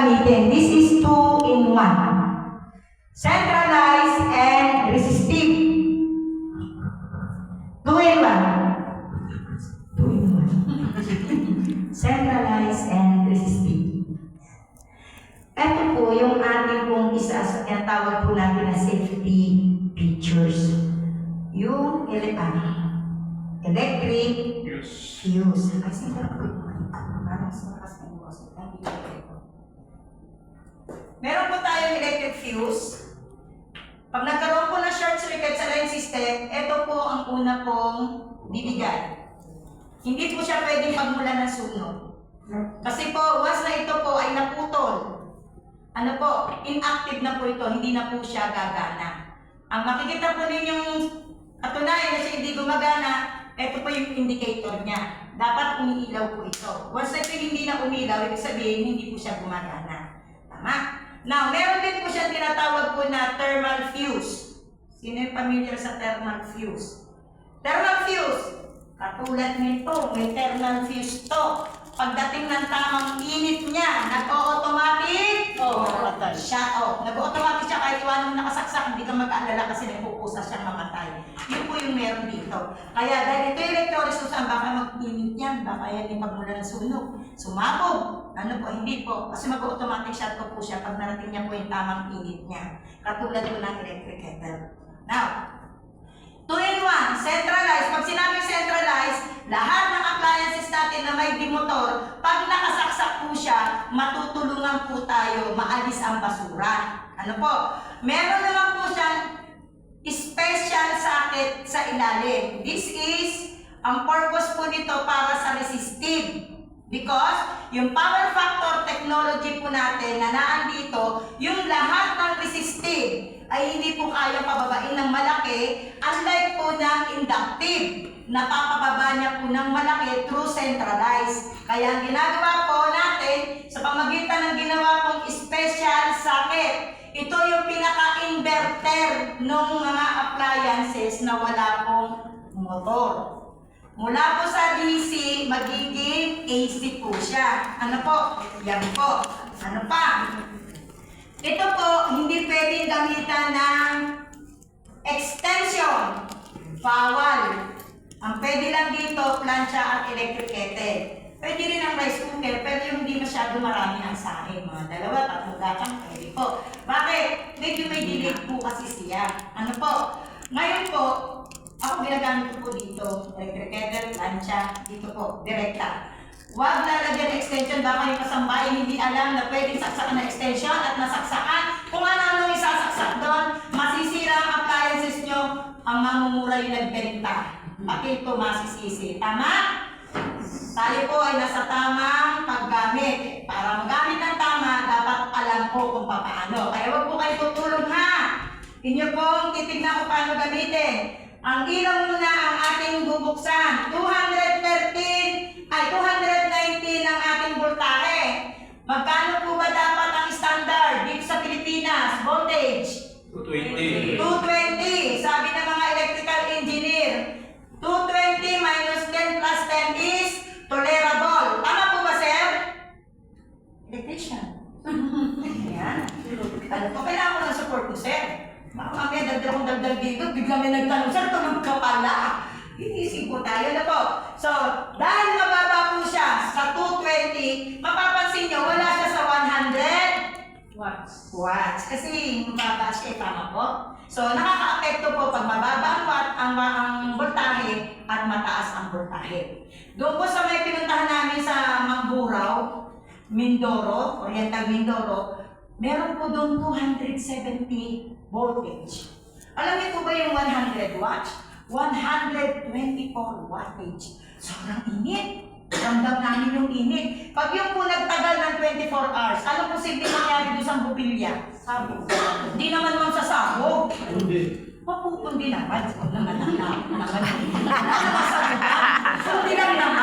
gagamitin. This is 2-in-1. Centralized and resistive. 2-in-1. 2-in-1. Centralized and resistive. Ito po yung ating pong isa sa tinatawag po natin na safety features. Yung electric fuse. Kasi parang sumakas ng boss. Meron po tayong electric fuse. Pag nagkaroon po ng short circuit sa line system, ito po ang una pong bibigay. Hindi po siya pwedeng pagmula ng sunog. Kasi po, once na ito po ay naputol, ano po, inactive na po ito, hindi na po siya gagana. Ang makikita po ninyong katunayan na siya hindi gumagana, ito po yung indicator niya. Dapat umiilaw po ito. Once na ito hindi na umilaw, ibig sabihin hindi po siya gumagana. Tama? Now, meron din po siya tinatawag po na thermal fuse. Sino yung familiar sa thermal fuse? Thermal fuse, katulad nito, may thermal fuse to. Pagdating ng tamang init niya, nag-automatic shut off. Nag-automatic siya kahit iwanan mo nakasaksak, hindi ka mag-aalala kasi nagpupusa siyang mamatay. Yun po yung meron dito. Kaya dahil ito yung electrolysis, baka mag-init yan, baka yan yung pagmula ng sunog. Sumabog. Ano po, hindi po. Kasi mag-automatic shut off po siya pag narating niya po yung tamang init niya. Katulad po ng electric kettle. Now, 2-in-1, centralized. Pag sinabing centralized, lahat ng appliances natin na may dimotor, pag nakasaksak po siya, matutulungan po tayo maalis ang basura. Ano po? Meron naman po siyang special socket sa ilalim. This is, ang purpose po nito para sa resistive. Because yung power factor technology po natin na naandito, yung lahat ng resistive ay hindi po kaya pababain ng malaki, unlike po ng inductive, napapababa niya po ng malaki through centralized. Kaya ang ginagawa po natin sa pamagitan ng ginawa pong special socket, ito yung pinaka-inverter ng mga appliances na wala pong motor. Mula po sa DC, magiging AC po siya. Ano po? Yan po. Ano pa? Ito po, hindi pwedeng gamitan ng extension. Bawal. Ang pwede lang dito, plancha at electric kettle. Pwede rin ang rice cooker, pero yung hindi masyado marami ang saing. Mga 2, 3 gatang, pwede po. Bakit? Medyo may delay po kasi siya. Ano po? Ngayon po, ako ginagamit ko po dito, electric kettle, plancha, dito po, direkta. Huwag lalagyan extension, baka yung kasambahay hindi alam na pwedeng saksakan na extension at nasaksakan. Kung ano-ano isasaksak doon, masisira ang appliances nyo, ang mamumura yung nagbenta. Pati ito masisisi. Tama? Tayo po ay nasa tamang paggamit. Para magamit ng tama, dapat alam po kung paano. Kaya huwag po kayo tutulog ha. Inyo pong titignan kung paano gamitin. Ang ilaw muna ang ating bubuksan. 219 ang ating voltahe. Magkano po ba dapat ang standard dito sa Pilipinas? Voltage? 220. 220. Sabi ng mga electrical engineer, 220 minus 10 plus 10 is tolerable. Tama po ba, sir? Electrician. Ayan. Ano po, kailangan ko ng support mo, sir. Mamaya dagdag akong dagdag dito, biglang may nagtanong, sir, tulog ka pala. Inisip po tayo na po. So, dahil mababa po siya sa 220, mapapansin nyo, wala siya sa 100 watts. Kasi mababa siya, tama po. So, nakaka-apekto po pag mababa ang watt, ang voltahe at mataas ang voltahe. Doon po sa may pinuntahan namin sa Mamburao, Mindoro, Oriental Mindoro, meron po doon 270 voltage. Alam niyo po ba yung 100 watts? 124 wattage. Sobrang init. Ramdam namin yung init. Pag yung po nagtagal ng 24 hours, ano posibleng mangyari doon sa bubilya? Sabog. Hindi naman man sa sabog. Mapupundi naman. Huwag naman ang naman. Hindi lang naman.